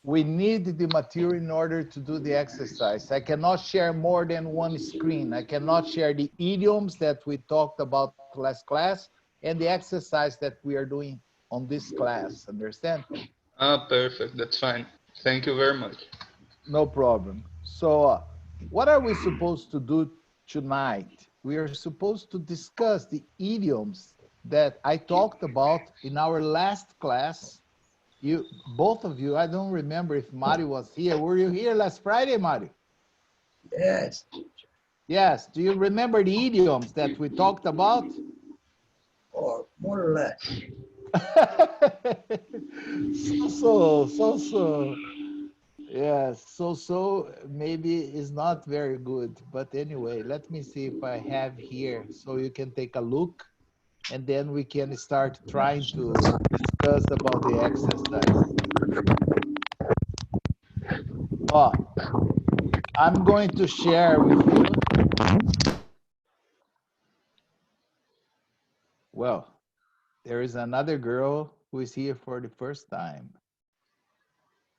we need the material in order to do the exercise. I cannot share more than one screen. I cannot share the idioms that we talked about last class and the exercise that we are doing on this class. Understand? Ah, perfect. That's fine. Thank you very much. No problem. So what are we supposed to do tonight? We are supposed to discuss the idioms that I talked about in our last class. You, both of you, I don't remember if Mario was here. Were you here last Friday, Mario? Yes. Yes. Do you remember the idioms that we talked about? Or more or less. So. Yes, so maybe is not very good. But anyway, let me see if I have here so you can take a look and then we can start trying to discuss about the exercise. Oh, I'm going to share with you. Well, there is another girl who is here for the first time.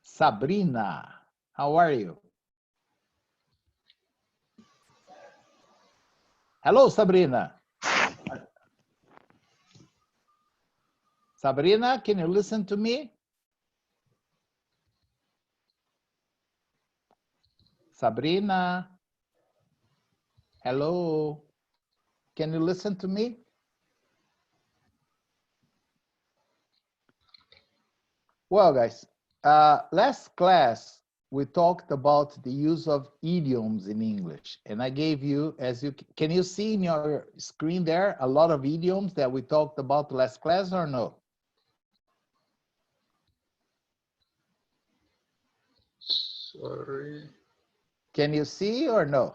Sabrina, how are you? Hello, Sabrina. Sabrina, can you listen to me? Sabrina, hello. Can you listen to me? Well, guys, last class, we talked about the use of idioms in English. And I gave you, can you see in your screen there, a lot of idioms that we talked about last class or no? Sorry. Can you see or no?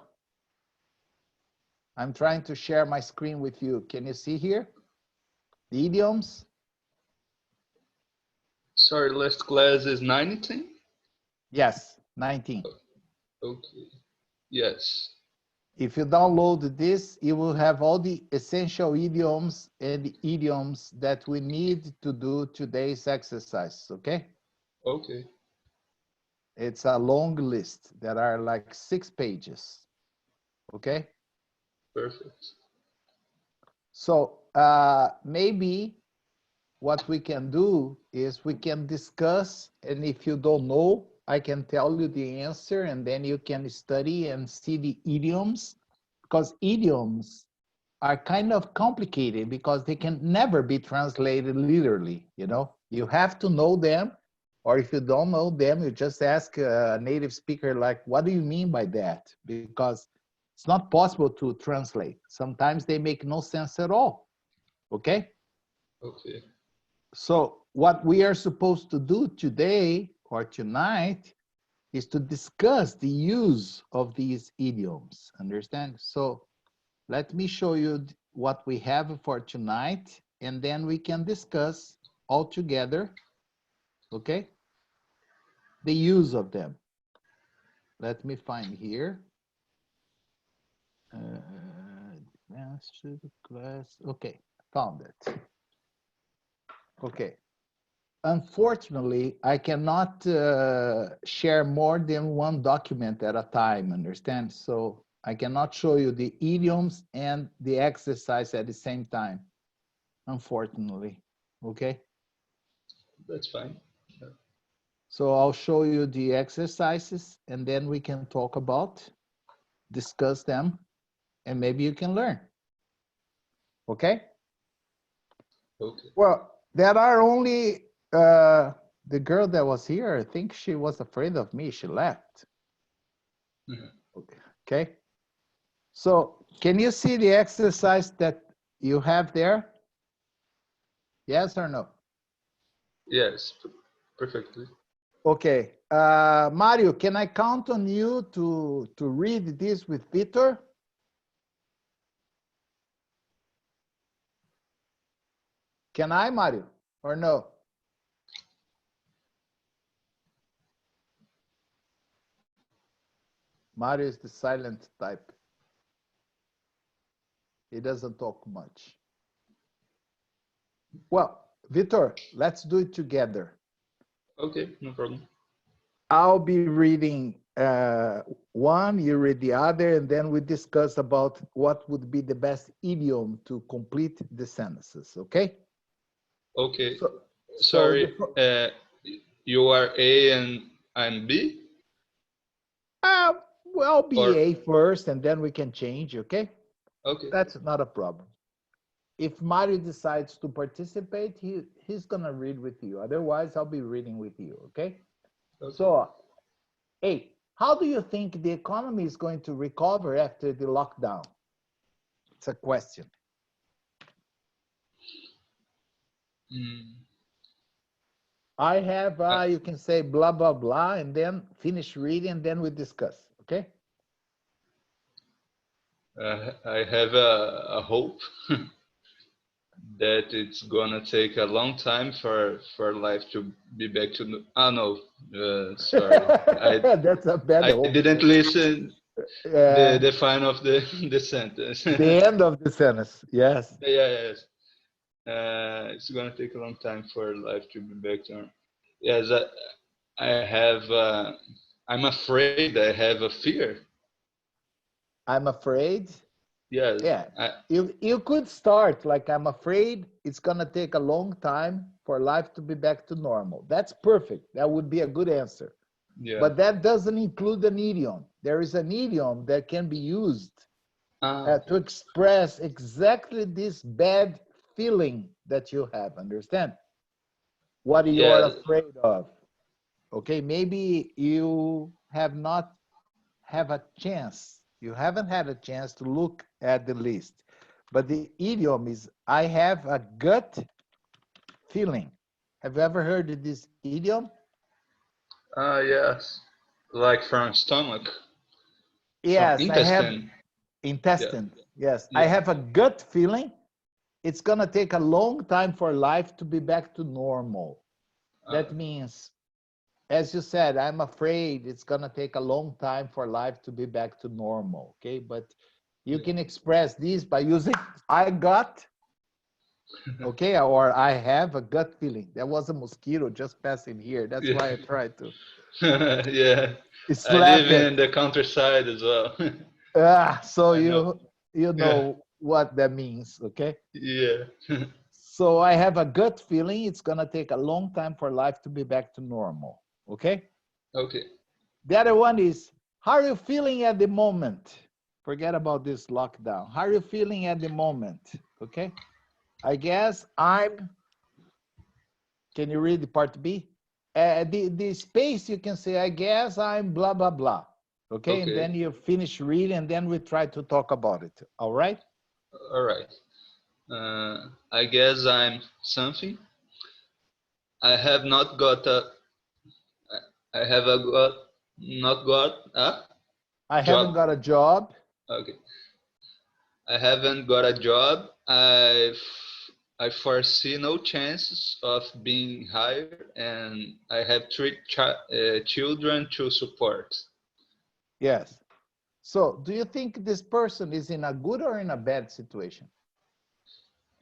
I'm trying to share my screen with you. Can you see here? The idioms? Sorry, last class is 19? Yes, 19. Okay. Yes. If you download this, you will have all the essential idioms and the idioms that we need to do today's exercise, okay? Okay. It's a long list. There are like 6 pages, okay? Perfect. So maybe what we can do is we can discuss, and if you don't know, I can tell you the answer, and then you can study and see the idioms, because idioms are kind of complicated because they can never be translated literally, you know? You have to know them, or if you don't know them, you just ask a native speaker, like, what do you mean by that? Because it's not possible to translate. Sometimes they make no sense at all, okay? Okay. So what we are supposed to do today or tonight is to discuss the use of these idioms, understand? So let me show you what we have for tonight, and then we can discuss all together, okay? The use of them. Let me find here. Master class, okay, found it. Okay. Unfortunately, I cannot share more than one document at a time, understand? So I cannot show you the idioms and the exercise at the same time, unfortunately, okay? That's fine. Yeah. So I'll show you the exercises and then we can talk about, discuss them, and maybe you can learn, okay? Okay. Well, there are only, the girl that was here, I think she was afraid of me, she left. Okay. So can you see the exercise that you have there? Yes or no? Yes, perfectly. Okay. Mario, can I count on you to read this with Victor? Can I, Mario, or no? Mario is the silent type. He doesn't talk much. Well, Victor, let's do it together. Okay, no problem. I'll be reading one, you read the other, and then we discuss about what would be the best idiom to complete the sentences, okay? Okay. So, Sorry, you are A and I'm B? well, be Or- A first, and then we can change, okay? Okay. That's not a problem. If Mario decides to participate, he's gonna read with you. Otherwise, I'll be reading with you, okay? So, A, how do you think the economy is going to recover after the lockdown? It's a question. I have, you can say blah, blah, blah, and then finish reading, and then we discuss, okay? I have a hope that it's gonna take a long time for life to be back to. Oh no, sorry, That's a bad I hope. didn't listen the final of the sentence. The end of the sentence, yes. Yes. It's gonna take a long time for life to be back to. Yes, I have. I'm afraid. I have a fear. I'm afraid. Yes. Yeah, you could start like, I'm afraid it's gonna take a long time for life to be back to normal. That's perfect. That would be a good answer. Yeah. But that doesn't include an idiom. There is an idiom that can be used to express exactly this bad feeling that you have. Understand? What you are afraid of. Okay, maybe you have not have a chance. You haven't had a chance to look at the list. But the idiom is, I have a gut feeling. Have you ever heard of this idiom? Yes. Like from stomach. Yes, from I have intestine. intestine. Yes, I Yeah. have a gut feeling. It's gonna take a long time for life to be back to normal. That means, as you said, I'm afraid it's gonna take a long time for life to be back to normal. Okay, but you can express this by using I got, okay, or I have a gut feeling. There was a mosquito just passing here. That's why I tried to Yeah. I slap live it. in the countryside as well. So I know. you know what that means, okay? Yeah. So I have a gut feeling it's gonna take a long time for life to be back to normal, okay? Okay. The other one is, how are you feeling at the moment? Forget about this lockdown. How are you feeling at the moment? Okay. I guess I'm, can you read the part B? The space you can say, I guess I'm blah, blah, blah. Okay. And then you finish reading and then we try to talk about it. All right. All right. I guess I'm something. I have not got a. I have a got not got a I haven't job. got a job. Okay. I haven't got a job. I foresee no chances of being hired, and I have three children to support. Yes. So do you think this person is in a good or in a bad situation?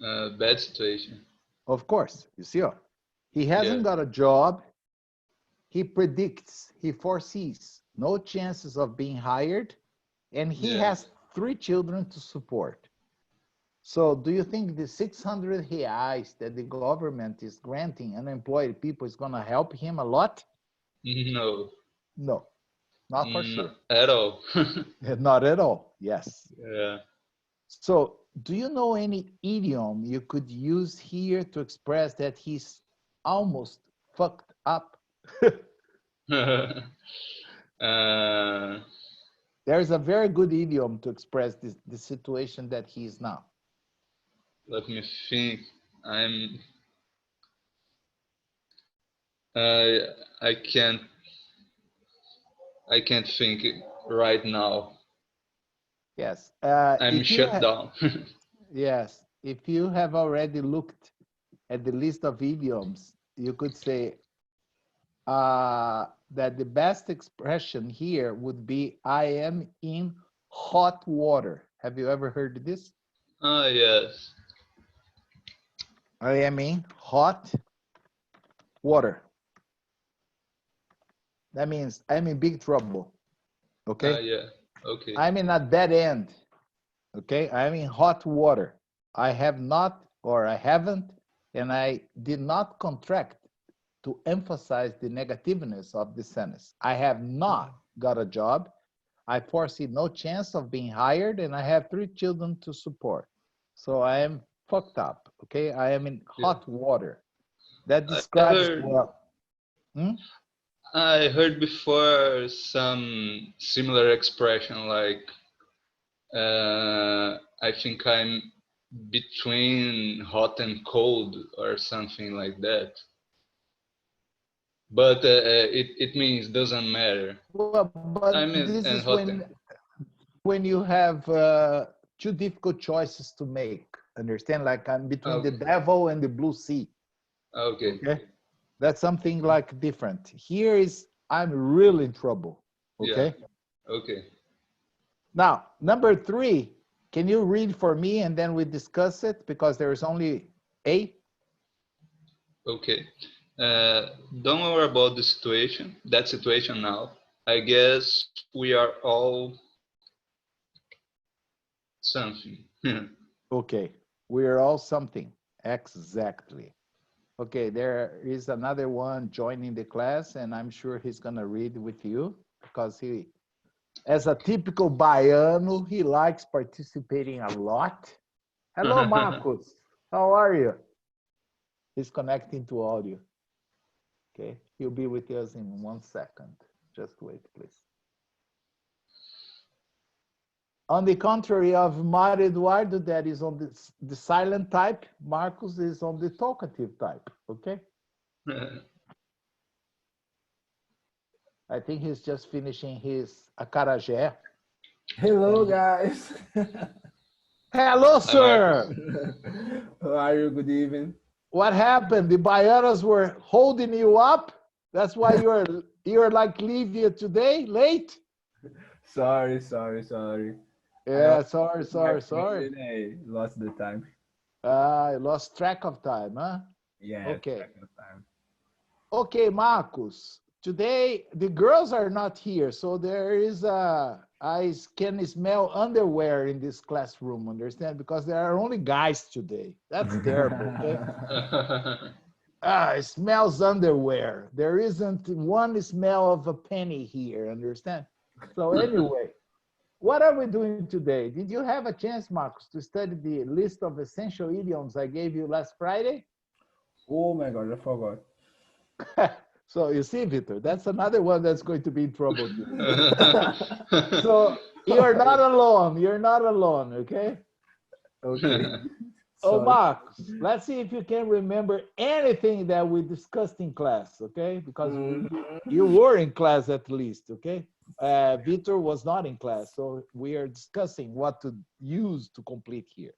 Bad situation. Of course, you see, he hasn't got a job. He predicts, he foresees no chances of being hired, and he has 3 children to support. So do you think the 600 reais that the government is granting unemployed people is going to help him a lot? No. No, not for sure. At all. Not at all, yes. Yeah. So do you know any idiom you could use here to express that he's almost fucked up? There's a very good idiom to express the situation that he is now. Let me think. I can't think right now. Yes. I'm shut down. Yes. If you have already looked at the list of idioms, you could say that the best expression here would be, I am in hot water. Have you ever heard this? Yes. I am in hot water. that means I'm in big trouble. Okay? Yeah, okay. I'm in a dead end. Okay? I'm in hot water. I have not, or I haven't, and I did not contract to emphasize the negativeness of the sentence. I have not got a job. I foresee no chance of being hired, and I have 3 children to support. So I am fucked up, okay? I am in hot water. That describes what? I heard before some similar expression like, I think I'm between hot and cold or something like that. But it means doesn't matter. Well, but this is when you have 2 difficult choices to make. Understand? Like I'm between the devil and the blue sea. Okay. That's something like different. Here is I'm really in trouble. Okay. Yeah. Okay. Now, number 3, can you read for me and then we discuss it because there is only A? Okay. Don't worry about the situation, that situation now. I guess we are all something. Okay. We are all something. Exactly. Okay, there is another one joining the class, and I'm sure he's going to read with you because he, as a typical Baiano, he likes participating a lot. Hello, Marcos. How are you? He's connecting to audio. Okay, he'll be with us in 1 second. Just wait, please. On the contrary of Mario Eduardo, that is on the silent type, Marcos is on the talkative type, okay? I think he's just finishing his acarajé. Hello, guys. Hello, sir. How are you? Good evening. What happened? The Baianos were holding you up? That's why you're like Livia today, late? Sorry. Yeah, sorry. I lost the time. I lost track of time, huh? Yeah. Okay. Track of time. Okay, Marcos. Today the girls are not here, so there is I can smell underwear in this classroom. Understand? Because there are only guys today. That's terrible. Okay? It smells underwear. There isn't one smell of a penny here. Understand? So anyway. What are we doing today? Did you have a chance, Marcos, to study the list of essential idioms I gave you last Friday? Oh my God, I forgot. So you see, Victor, that's another one that's going to be in trouble today. So you're not alone. You're not alone, okay? Okay. Oh, Marcos, let's see if you can remember anything that we discussed in class, okay? Because you were in class at least, okay? Victor was not in class, so we are discussing what to use to complete here.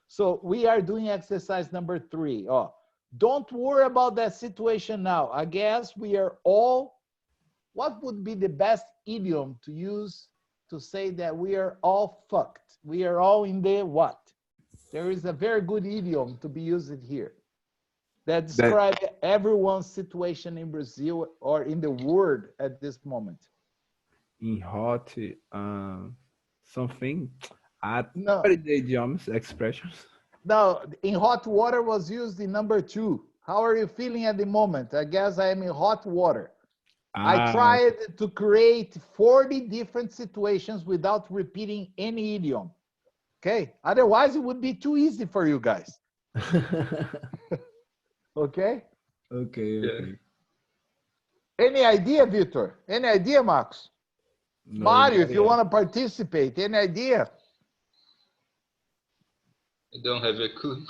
So we are doing exercise number 3. Oh, don't worry about that situation now. I guess we are all, what would be the best idiom to use to say that we are all fucked? We are all in the what? There is a very good idiom to be used here that describes everyone's situation in Brazil or in the world at this moment. In hot, something. No. What are the idioms, expressions? No, in hot water was used in number 2. How are you feeling at the moment? I guess I am in hot water. I tried to create 40 different situations without repeating any idiom. Okay? Otherwise, it would be too easy for you guys. Okay? Okay. Any idea, Victor? Any idea, Max? No, Mario, if you want to participate, any idea? I don't have a clue.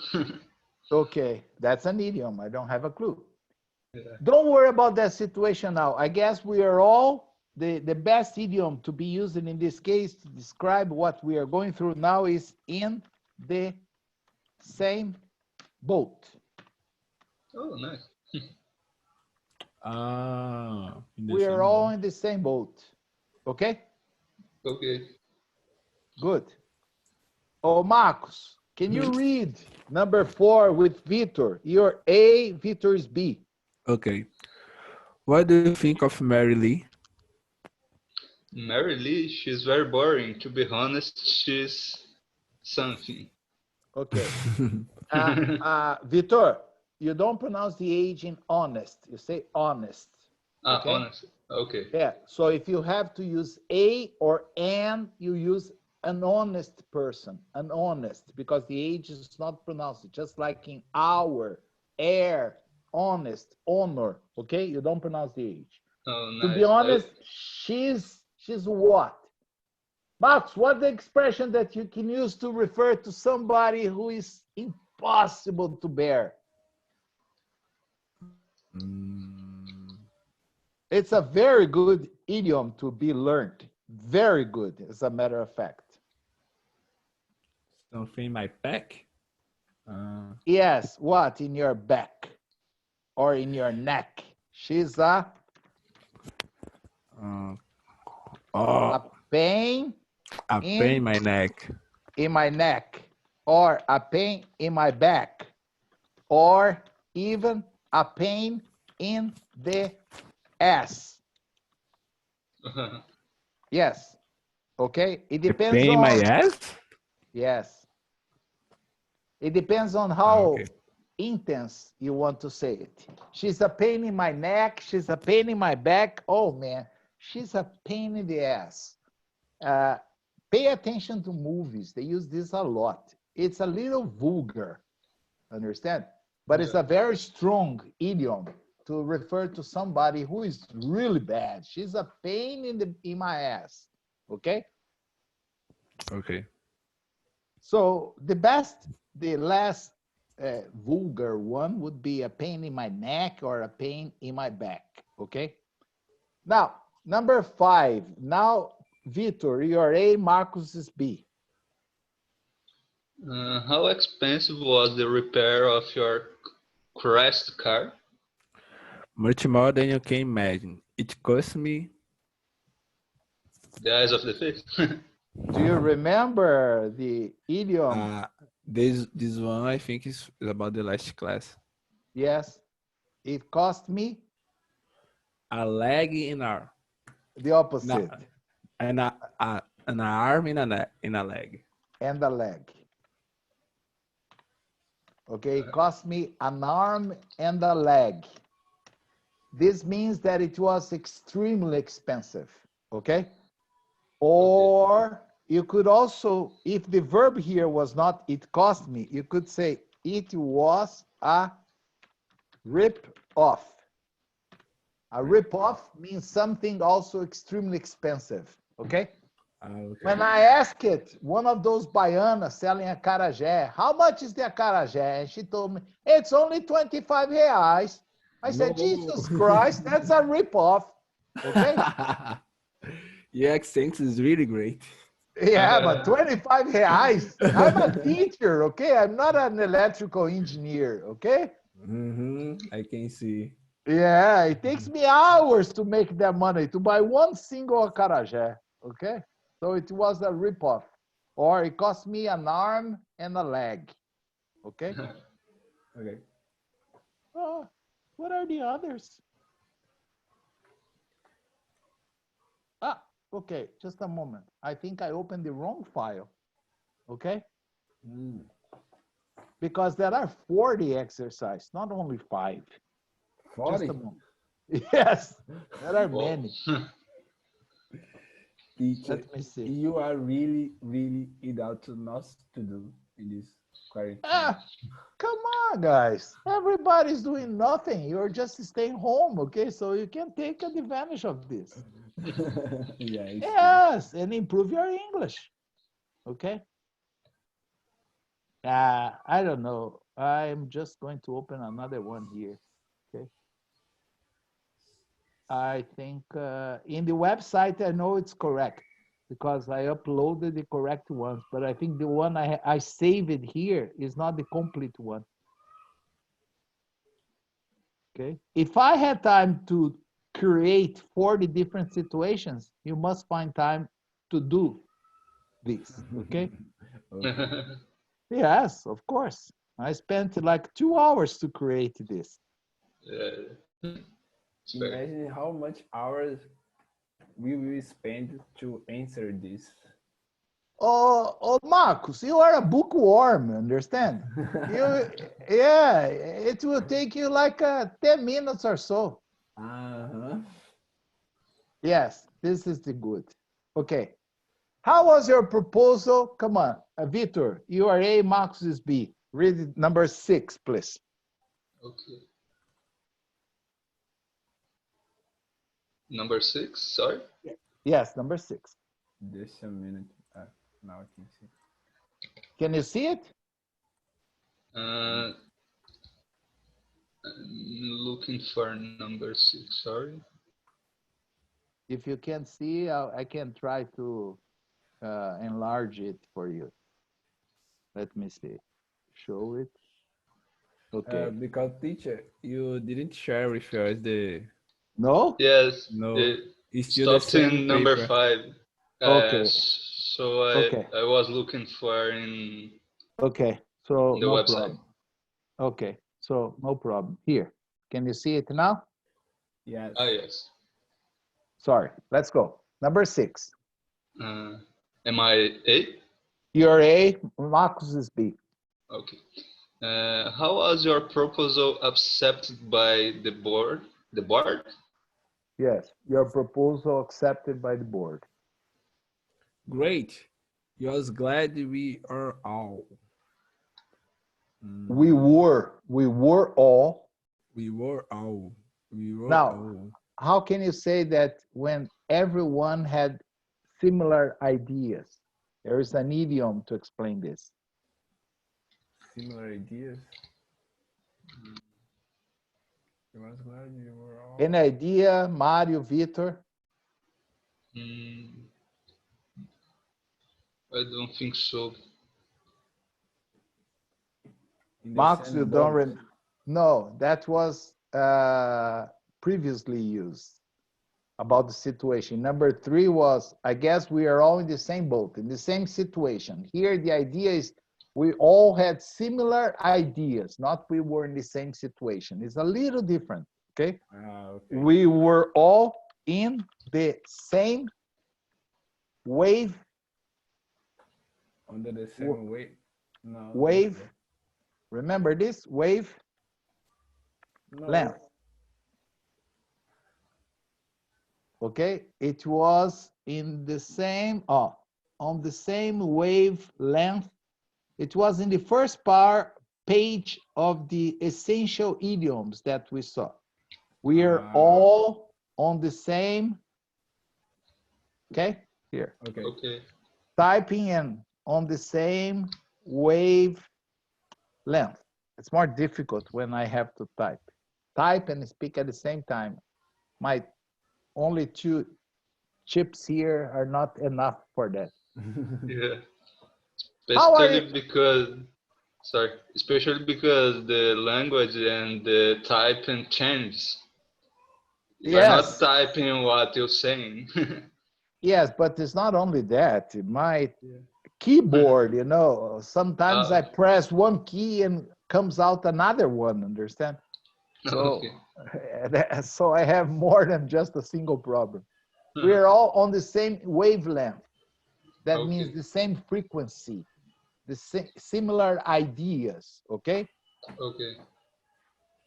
Okay, that's an idiom. I don't have a clue. Yeah. Don't worry about that situation now. I guess we are all, the best idiom to be used in this case to describe what we are going through now is in the same boat. Oh, nice. We are all in the same boat. Okay? Okay. Good. Oh, Marcos, can you read number 4 with Victor? You're A, Victor is B. Okay. What do you think of Mary Lee? Mary Lee, she's very boring. To be honest, she's something. Okay. Vitor, you don't pronounce the age in honest. You say honest. Okay? Honest. Okay. Yeah. So if you have to use a or an, you use an honest person, an honest, because the age is not pronounced, just like in hour, air, honest, honor. Okay? You don't pronounce the age. Oh, To nice. be honest, she's what? Max, what's the expression that you can use to refer to somebody who is impossible to bear? It's a very good idiom to be learned. Very good, as a matter of fact. Something in my back? Yes, what? In your back or in your neck. She's a pain. A pain in my neck. In my neck. Or a pain in my back. Or even a pain in the ass. Yes. Okay. It depends pain on in my ass? Yes. It depends on how intense you want to say it. She's a pain in my neck. She's a pain in my back. Oh man, she's a pain in the ass. Pay attention to movies. They use this a lot. It's a little vulgar, understand? But it's a very strong idiom to refer to somebody who is really bad. She's a pain in my ass. Okay? Okay. So the last vulgar one would be a pain in my neck or a pain in my back. Okay? Now, number 5. Now, Vitor, you're A, Marcus is B. How expensive was the repair of your crashed car? Much more than you can imagine. It cost me. The eyes of the face. Do you remember the idiom? This one I think is about the last class. Yes. It cost me A leg in our. the opposite. An arm in a leg. And a leg. Okay, it cost me an arm and a leg. This means that it was extremely expensive. Okay? Or you could also, if the verb here was not it cost me, you could say it was a rip-off. A rip-off means something also extremely expensive. Okay? Okay. When I asked it, one of those baianas selling acarajé, how much is the acarajé? And she told me, it's only 25 reais. I said, Jesus Christ, that's a ripoff. Okay? Your accent is really great. Yeah, but 25 reais. I'm a teacher, okay? I'm not an electrical engineer, okay? I can see. Yeah, it takes me hours to make that money, to buy one single acarajé, okay? So it was a ripoff. Or it cost me an arm and a leg, okay? Okay. What are the others? Okay, just a moment. I think I opened the wrong file, okay? Because there are 40 exercises, not only 5. 40? Just a moment. Yes, there are many. Teacher, Let me see. you are really, really without enough to do in this quarantine. Come on, guys. Everybody's doing nothing. You're just staying home, okay? So you can take advantage of this. Yeah, Yes, and improve your English, okay? I don't know. I'm just going to open another one here, okay? I think in the website, I know it's correct because I uploaded the correct ones, but I think the one I saved it here is not the complete one. Okay. If I had time to create 40 different situations, you must find time to do this, okay? Yes, of course. I spent like 2 hours to create this. Imagine how much hours we will spend to answer this? Oh, Marcus, you are a bookworm, understand? Yeah, it will take you like 10 minutes or so. Yes, this is the good. Okay. How was your proposal? Come on, Victor, you are A, Marcus is B. Read it, number 6, please. Okay. Number 6, sorry? Yes, number 6. Just a minute. Now I can see. Can you see it? I'm looking for number 6, sorry. If you can't see, I can try to enlarge it for you. Let me see. Show it. Okay. Because teacher, you didn't share with us the No? Yes, no. it It's still the stopped same in number paper. 5. Okay. So Okay. I was looking for in Okay. So the no website. problem. Okay. So no problem. Here. Can you see it now? Yes. Ah, yes. Sorry. Let's go. Number 6. Am I A? You're A. Marcus is B. Okay. How was your proposal accepted by the board? The board? Yes. Your proposal accepted by the board. Great. You was glad we are all. We were all. We were all. We were Now, all. how can you say that when everyone had similar ideas? There is an idiom to explain this. Similar ideas. You was glad we were all. An idea, Mario, Victor? I don't think so. In the Max, same you boat. don't remember? No, that was previously used about the situation. Number 3 was, I guess we are all in the same boat, in the same situation. Here, the idea is we all had similar ideas, not we were in the same situation. It's a little different, okay? Okay. We were all in the same wave. Under the same wave. No. Wave. Remember this? Wave No. length. Okay, it was in the same, on the same wavelength. It was in the first page of the essential idioms that we saw. We are all on the same, okay, here. Okay. Okay. Typing in on the same wavelength. It's more difficult when I have to type and speak at the same time. My only 2 chips here are not enough for that. Yeah. How are Especially because the language and the typing changes. You're not Yes, typing what you're saying. yes, but it's not only that. My keyboard, you know, sometimes I press one key and comes out another one, understand? So, Okay. so I have more than just a single problem. We are all on the same wavelength. That Okay. means the same frequency, the similar ideas, okay? Okay.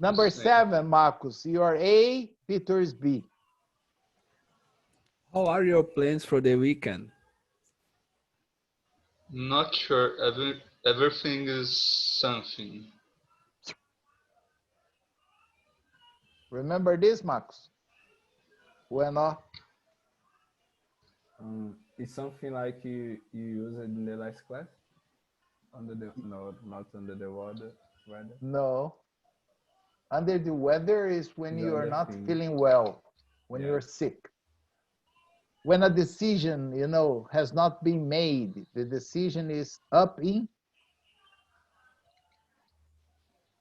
Number 7, Marcus, you are A, Peter is B. How are your plans for the weekend? Not sure. Everything is something. Remember this, Marcus? Bueno. It's something like you used in the last class? No, not under the weather. No. Under the weather is when you are not feeling well, when you're sick. When a decision, you know, has not been made, the decision is up in?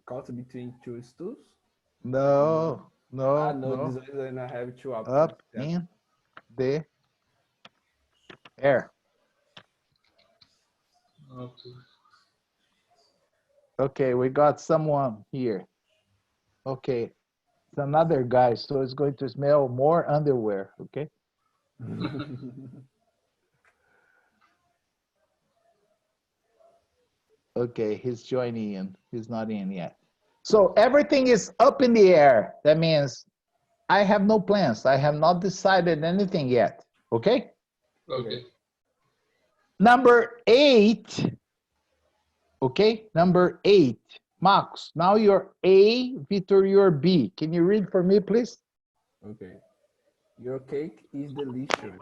Caught between 2 stools? No, no, no. no. This is I have 2 options. Up in the air. Okay. Okay, we got someone here. Okay, it's another guy, so it's going to smell more underwear, okay? Okay, he's joining in. He's not in yet. So everything is up in the air. That means I have no plans. I have not decided anything yet. Okay? Okay. Number 8. Okay, number 8. Max, now you're A, Vitor, you're B. Can you read for me, please? Okay. Your cake is delicious.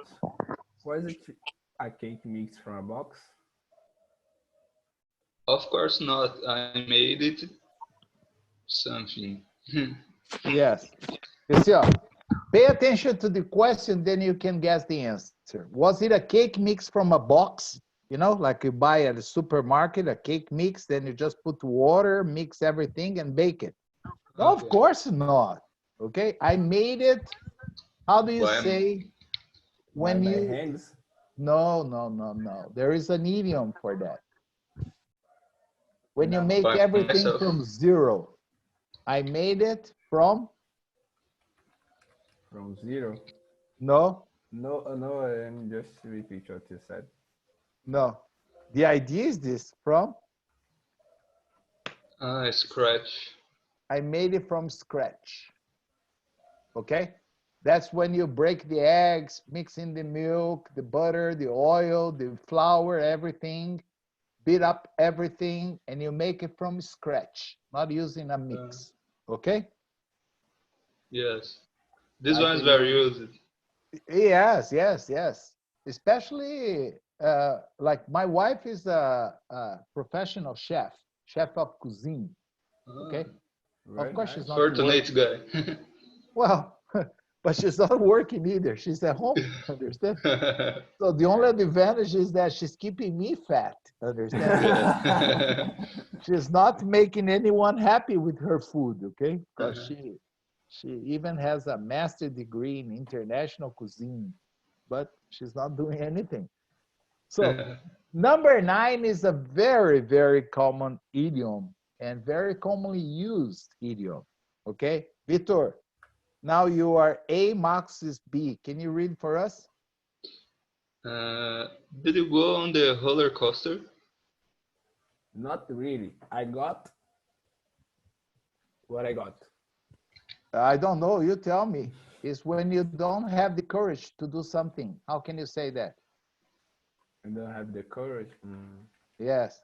Was it a cake mix from a box? Of course not. I made it something. Yes. You see, pay attention to the question, then you can guess the answer. Was it a cake mix from a box? You know, like you buy at a supermarket, a cake mix, then you just put water, mix everything, and bake it. No, of Okay. course not. Okay, I made it. How do you By- say when By my you? hands? No, no, no, no. There is an idiom for that. When you No. make By everything myself. from zero. I made it from From zero? no, No, no, and just repeat what you said. no. The idea is this from Scratch. I made it from scratch. Okay? That's when you break the eggs, mix in the milk, the butter, the oil, the flour, everything, beat up everything, and you make it from scratch, not using a mix. Okay? Yes. This Like one is in very used. Yes, yes, yes. Especially like my wife is a professional chef, chef of cuisine. Okay? Very Of course, nice. she's not Fortunate working. guy. Well, but she's not working either. She's at home. Understand? So the only advantage is that she's keeping me fat. Understand? Yeah. She's not making anyone happy with her food. Okay? Because she even has a master degree in international cuisine, but she's not doing anything. So number 9 is a very, very common idiom and very commonly used idiom. Okay? Vitor, now you are A, Max is B. Can you read for us? Did you go on the roller coaster? Not really. I got what I got. I don't know. You tell me. It's when you don't have the courage to do something. How can you say that? I don't have the courage. Yes.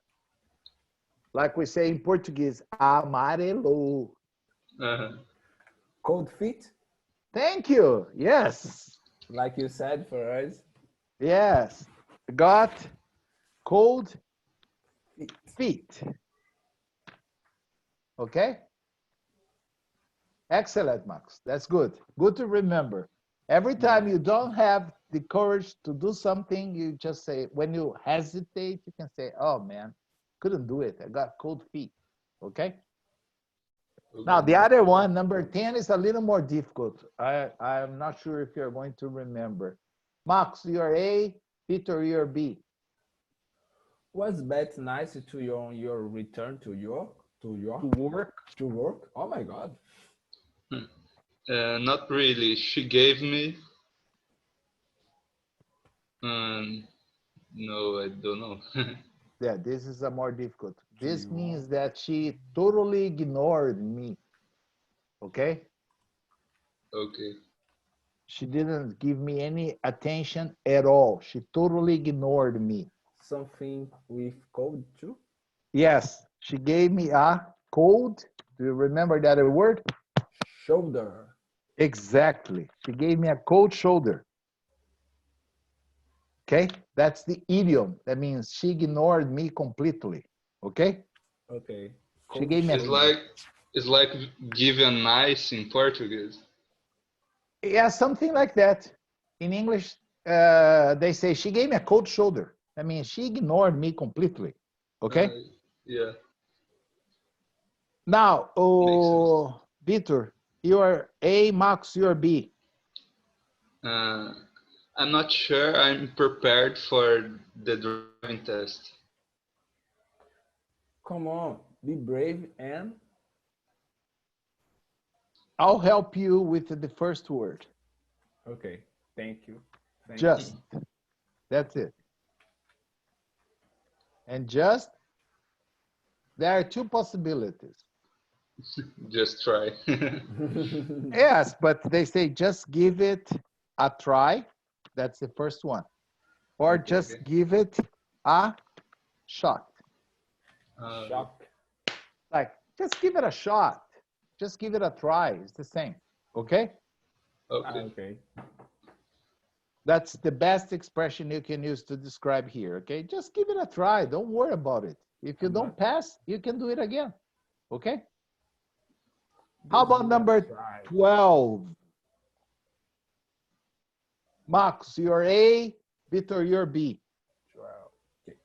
Like we say in Portuguese, amarelo. Uh-huh. Cold feet, Thank you. Yes. like you said for us. Yes. Got cold feet. Okay? Excellent, Max. That's good. Good to remember. Every time you don't have the courage to do something, you just say, when you hesitate, you can say, oh man, couldn't do it. I got cold feet. Okay? Now, the other one, number 10, is a little more difficult. I'm not sure if you're going to remember. Max, you're A, Peter, you're B. Was Bet nice to you on your return to York? To work. To work? Oh my God. Not really. She gave me. No, I don't know. Yeah, this is a more difficult. This means that she totally ignored me. Okay? Okay. She didn't give me any attention at all. She totally ignored me. Something with cold too? Yes, she gave me a cold. Do you remember that word? Shoulder. Exactly. She gave me a cold shoulder. Okay? That's the idiom. That means she ignored me completely. Okay? Okay. She Cold gave me a shoulder. It's like given nice in Portuguese. yeah, something like that. In English, they say she gave me a cold shoulder. I mean, she ignored me completely. Okay. Yeah, Now, makes sense. Vitor, you are A, Max, you are B. I'm not sure I'm prepared for the driving test. Come on, be brave and I'll help you with the first word. okay. Thank you. Thank Just. you. That's it. And just, there are two possibilities. Just try. Yes, but they say just give it a try. That's the first one. Or Okay. just give it a shot. Shock. Like, just give it a shot. Just give it a try. It's the same. Okay? Okay. Okay. That's the best expression you can use to describe here. Okay? Just give it a try. Don't worry about it. If you don't pass, you can do it again. Okay? How Just about give it a number try. 12? Max, you're A, Victor, you're B. 12. Okay.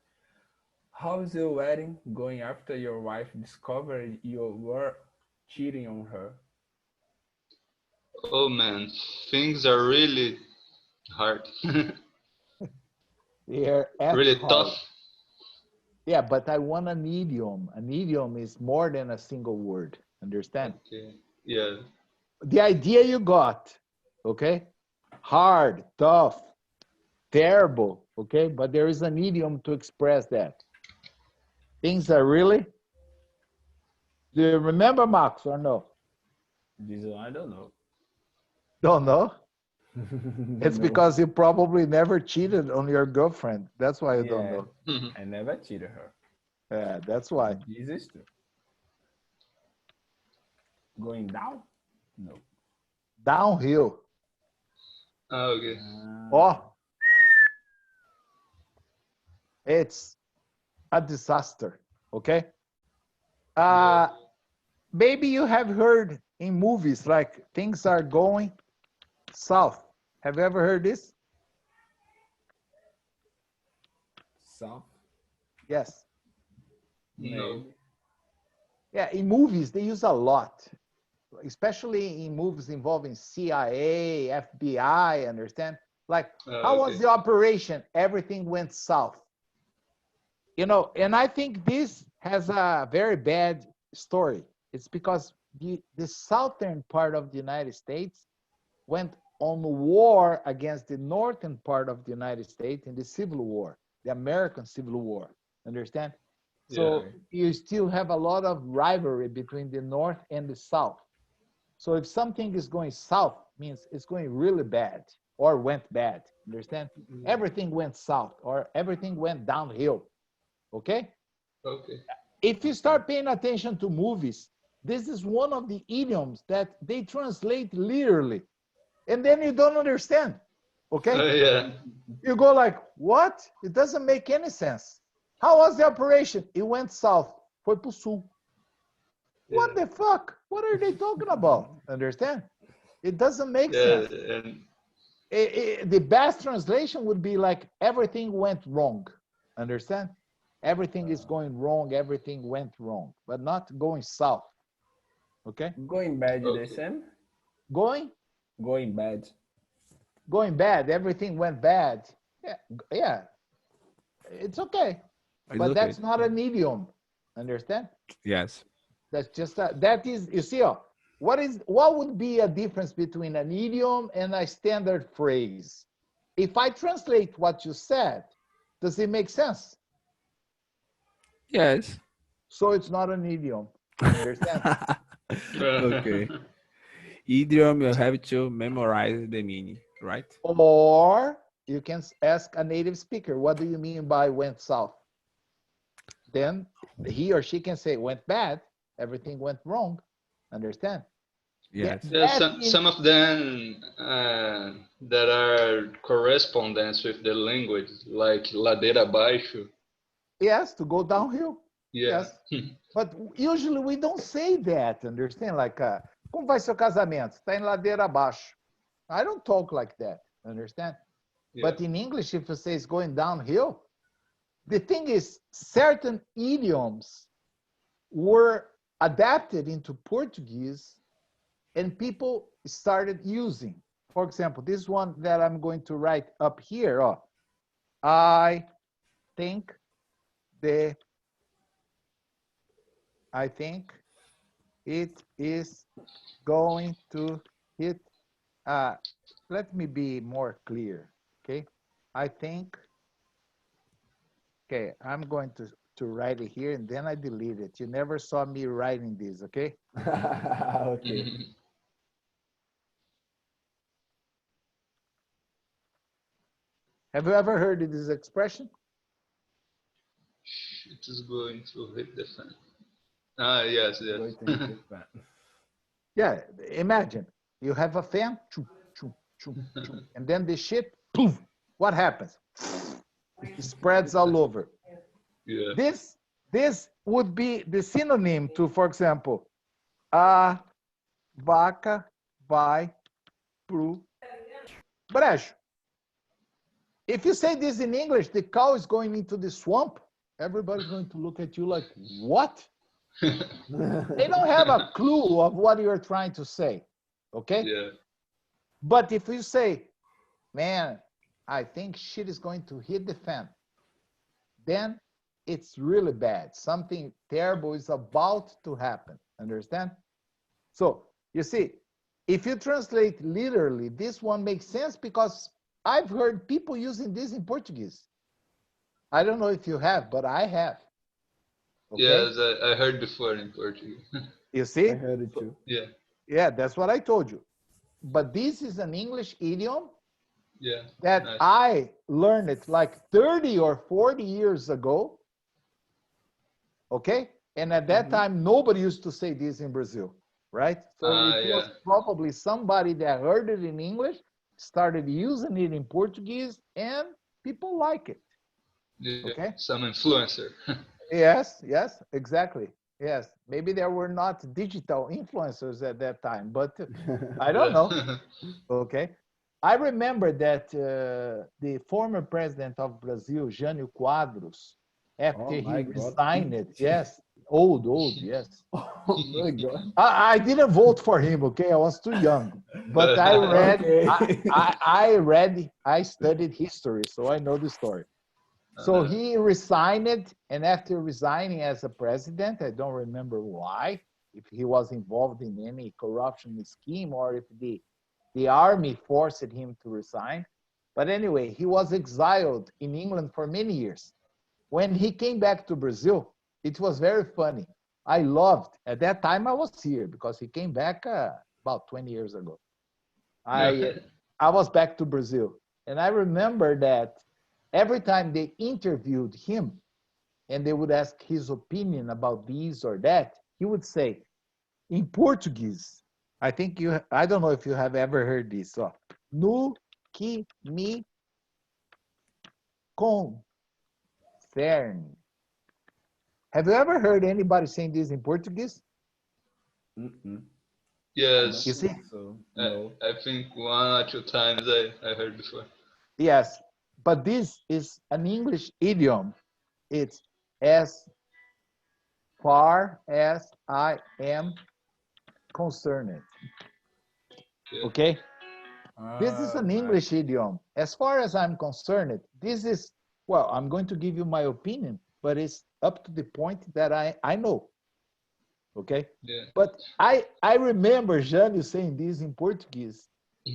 How's your wedding going after your wife discovered you were cheating on her? Oh man, things are really hard. They're at Really hard. tough. Yeah, but I want an idiom. An idiom is more than a single word. Understand? Okay. Yeah. The idea you got, okay? Hard, tough, terrible, okay? But there is an idiom to express that. Things are really. Do you remember, Max, or no? This one I don't know. Don't know? It's No. because you probably never cheated on your girlfriend. That's why you don't Yeah, know. I never cheated her. Yeah, that's why. This is true. Going down? No. Downhill. Okay. Oh, it's a disaster, okay? Maybe you have heard in movies like things are going south. Have you ever heard this? South? Yes. No. Maybe. Yeah, in movies, they use a lot, especially in movies involving CIA, FBI, understand? Like, how was Okay. the operation? Everything went south. You know, and I think this has a very bad story. It's because the southern part of the United States went on war against the northern part of the United States in the Civil War, the American Civil War. Understand? So you still have a lot of rivalry between the North and the South. So if something is going south, means it's going really bad or went bad. Understand? Everything went south or everything went downhill. Okay? Okay. If you start paying attention to movies, this is one of the idioms that they translate literally. And then you don't understand. Okay? Yeah. You go like, what? It doesn't make any sense. How was the operation? It went south. Foi pro sul. What the fuck? What are they talking about? Understand? It doesn't make Yeah. sense. And The best translation would be like, everything went wrong. Understand? Everything is going wrong. Everything went wrong, but not going south. Okay? Going bad, the Okay. same? Going bad. Everything went bad. Yeah, yeah. It's okay. But that's not an idiom. Understand? Yes. That's just that is, you see, what would be a difference between an idiom and a standard phrase? If I translate what you said, does it make sense? Yes. So it's not an idiom. Understand? Okay. Idiom, you have to memorize the meaning, right? Or you can ask a native speaker, what do you mean by went south? Then he or she can say went bad, everything went wrong. Understand? Yes. yeah, some of them that are correspondence with the language, like ladeira abaixo. Yes, to go downhill. Yeah. Yes. But usually we don't say that, understand? Like, como vai seu casamento? Está em ladeira abaixo. I don't talk like that, understand? Yeah. But in English, if you say it's going downhill, the thing is, certain idioms were adapted into Portuguese and people started using. For example, this one that I'm going to write up here, I think it is going to hit. Let me be more clear, okay? I think, okay, I'm going to write it here and then I delete it. You never saw me writing this, okay? Okay. Have you ever heard of this expression? It is going to hit the fan. Ah, yes, yes. Going to hit the fan. Yeah, imagine you have a fan, choo, choo, choo, choo, and then the shit, poof, what happens? It spreads all over. Yeah. This would be the synonym to, for example, a vaca vai pro brejo. If you say this in English, the cow is going into the swamp, everybody's going to look at you like, what? They don't have a clue of what you're trying to say, okay? Yeah. But if you say, man, I think shit is going to hit the fan, then it's really bad. Something terrible is about to happen, understand? So, you see, if you translate literally, this one makes sense because I've heard people using this in Portuguese. I don't know if you have, but I have. Okay? Yes, I heard before in Portuguese. You see? I heard it too. Yeah. Yeah, that's what I told you. But this is an English idiom Yeah. that Nice. I learned it like 30 or 40 years ago. Okay? And at that time, nobody used to say this in Brazil, right? So it was Yeah. probably somebody that heard it in English, started using it in Portuguese, and people like it. Yeah. Okay? Some influencer. Yes, yes, exactly. Yes, maybe there were not digital influencers at that time, but I don't know. Okay. I remember that the former president of Brazil, Jânio Quadros, after Oh he my God. resigned, yes, old, yes. Oh my God. I didn't vote for him, okay? I was too young. But I read, Okay. I studied history, so I know the story. So he resigned, and after resigning as a president, I don't remember why, if he was involved in any corruption scheme or if the army forced him to resign. But anyway, he was exiled in England for many years. When he came back to Brazil, it was very funny. I loved, at that time I was here because he came back about 20 years ago. I was back to Brazil. And I remember that every time they interviewed him and they would ask his opinion about this or that, he would say, in Portuguese, I don't know if you have ever heard this. So, no que me concerne. Have you ever heard anybody saying this in Portuguese? Yes. You see? So, no. I think 1 or 2 times I heard before. Yes, but this is an English idiom. It's as far as I am concerned. Yeah. Okay? This is an English idiom. As far as I'm concerned, this is, well, I'm going to give you my opinion, but it's up to the point that I know. Okay? Yeah. But I remember Jânio saying this in Portuguese,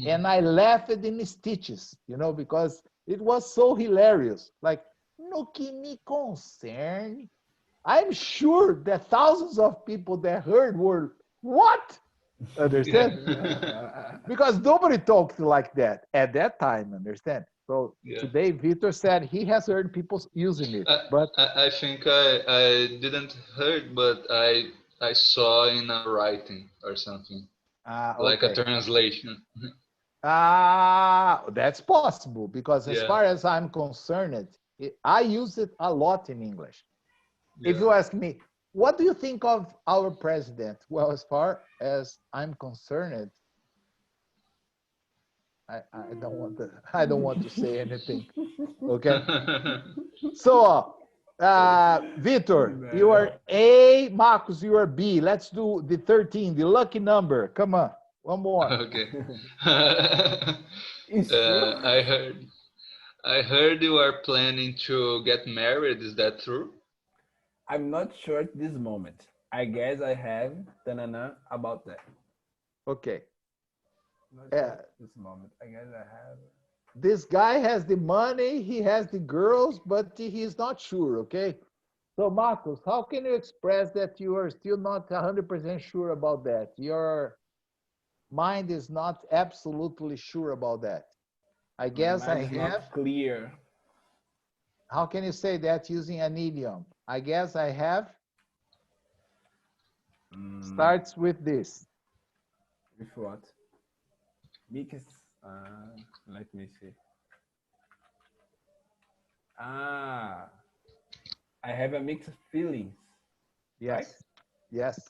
and I laughed in stitches, because it was so hilarious. Like, no que me concerne. I'm sure that thousands of people that heard were, what? Understand? Yeah. Because nobody talked like that at that time, understand? So today, Victor said he has heard people using it, but I think I didn't heard, but I saw in a writing or something, like a okay. translation. That's possible because as Yeah. far as I'm concerned, I use it a lot in English. If you ask me, what do you think of our president? Well, as far as I'm concerned, I don't want to say anything. Okay. So, Vitor, you are A, Marcos, you are B. Let's do the 13, the lucky number. Come on, one more. Okay. I heard you are planning to get married. Is that true? I'm not sure at this moment. I guess I have about that. Okay. Not sure at this moment. I guess I have. this guy has the money, he has the girls, but he's not sure, okay? So Marcos, how can you express that you are still not 100% sure about that? Your mind is not absolutely sure about that. I guess I Mind is not have. clear. How can you say that using an idiom? I guess I have. Starts with this. With what? Mix. Let me see. I have a mixed feelings. Yes. Right? Yes.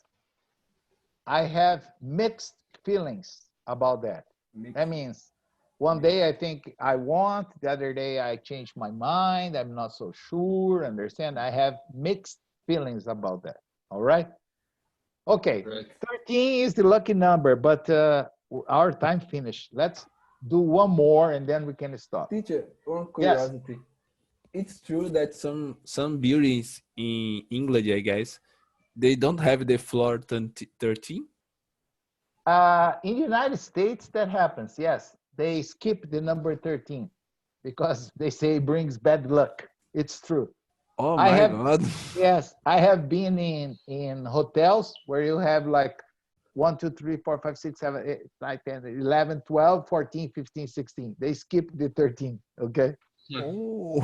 I have mixed feelings about that. That means one day I think I want, the other day I change my mind, I'm not so sure, understand? I have mixed feelings about that, all right? Okay, Right. 13 is the lucky number, but our time finished. Let's do one more and then we can stop. Teacher, one Yes. curiosity. It's true that some buildings in England, I guess, they don't have the floor 13. In the United States, that happens, yes. They skip the number 13 because they say it brings bad luck. It's true. Oh I my have, God. yes, I have been in hotels where you have like 1, 2, 3, 4, 5, 6, 7, 8, 9, 10, 11, 12, 14, 15, 16. They skip the 13, okay? Oh.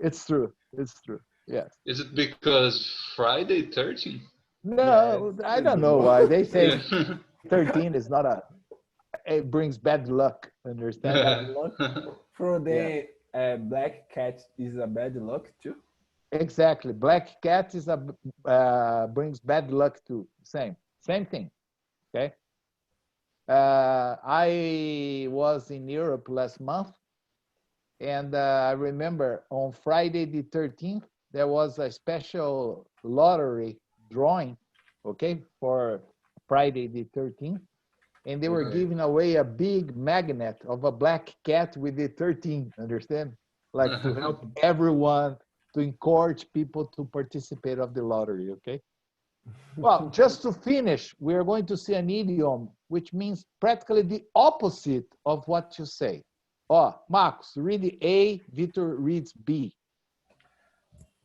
It's true. It's true. Yes. Is it because Friday 13? No, Yes, I it's don't know wrong. why. They say Yeah. 13 is not it brings bad luck. Understand? Bad luck. For Yeah. the black cat is a bad luck too. Exactly. Black cat is brings bad luck too. Same thing. Okay. I was in Europe last month, and I remember on Friday the 13th there was a special lottery drawing, okay, for Friday the 13th, and they were Okay. giving away a big magnet of a black cat with the 13. Understand? Like to help everyone, to encourage people to participate of the lottery. Okay. Well, just to finish, we are going to see an idiom which means practically the opposite of what you say. Oh, Marcos, read the A, Victor reads B.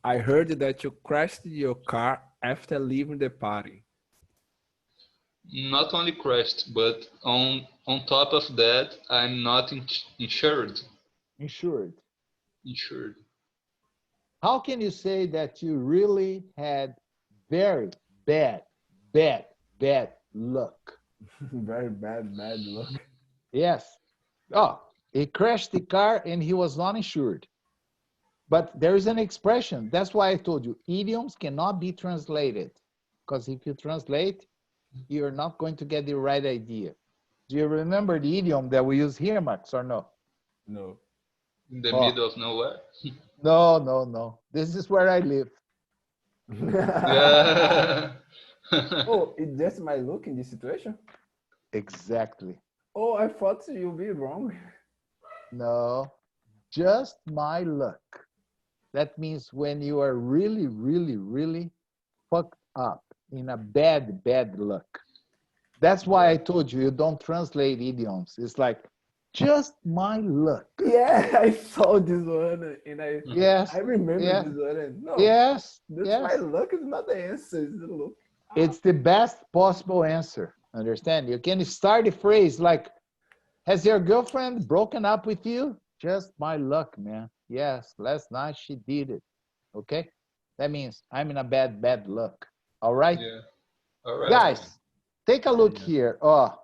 I heard that you crashed your car after leaving the party. Not only crashed, but on top of that, I'm not insured. Insured. Insured. How can you say that you really had very bad luck? Very bad luck. Yes. Oh, he crashed the car and he was not insured. But there is an expression. That's why I told you, idioms cannot be translated. Because if you translate, you're not going to get the right idea. Do you remember the idiom that we use here, Max, or no? No. In the Oh. middle of nowhere. No. This is where I live. Yeah. Oh, it's just my look in this situation? Exactly. Oh, I thought you'd be wrong. No, just my luck. That means when you are really fucked up in a bad luck. That's why I told you, you don't translate idioms. It's like, just my luck. Yeah, I saw this one and Yes. I remember Yeah. this one. And no, Yes. that's Yes. my luck is not the answer. It's the look. It's the best possible answer. Understand? You can start a phrase like, has your girlfriend broken up with you? Just my luck, man. Yes, last night she did it. Okay? That means I'm in a bad luck. All right? Yeah. All right. Guys, take a look here. Oh,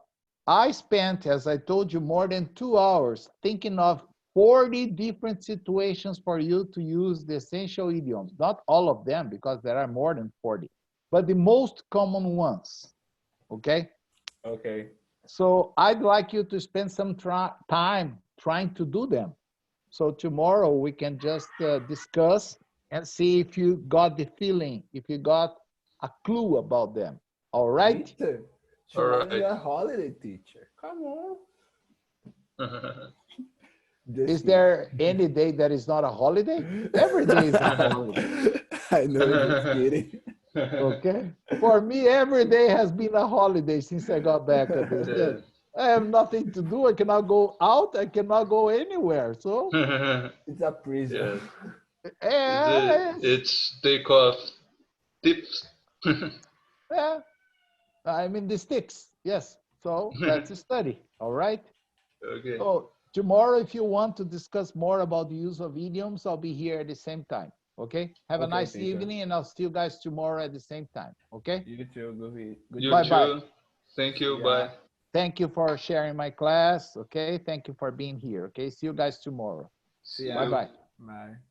I spent, as I told you, more than 2 hours thinking of 40 different situations for you to use the essential idioms. Not all of them, because there are more than 40, but the most common ones. Okay? Okay. So I'd like you to spend some time trying to do them. So tomorrow we can just discuss and see if you got the feeling, if you got a clue about them. All right? Teacher, All tomorrow right. is a holiday, teacher. Come on. Just Is there any day that is not a holiday? Every day is a holiday. I know, just kidding. Okay? For me, every day has been a holiday since I got back. Yeah. I have nothing to do. I cannot go out. I cannot go anywhere. So, It's a prison. It's take off tips. yeah, I'm in the sticks. Yes. So that's a study. All right. Okay. So tomorrow, if you want to discuss more about the use of idioms, I'll be here at the same time. Okay. Have a Okay, nice teacher. evening, and I'll see you guys tomorrow at the same time. Okay. You too. Good You Bye-bye. too. Thank you. Yeah. Bye. Thank you for sharing my class. Okay. Thank you for being here. Okay. See you guys tomorrow. See ya. Bye-bye. Bye.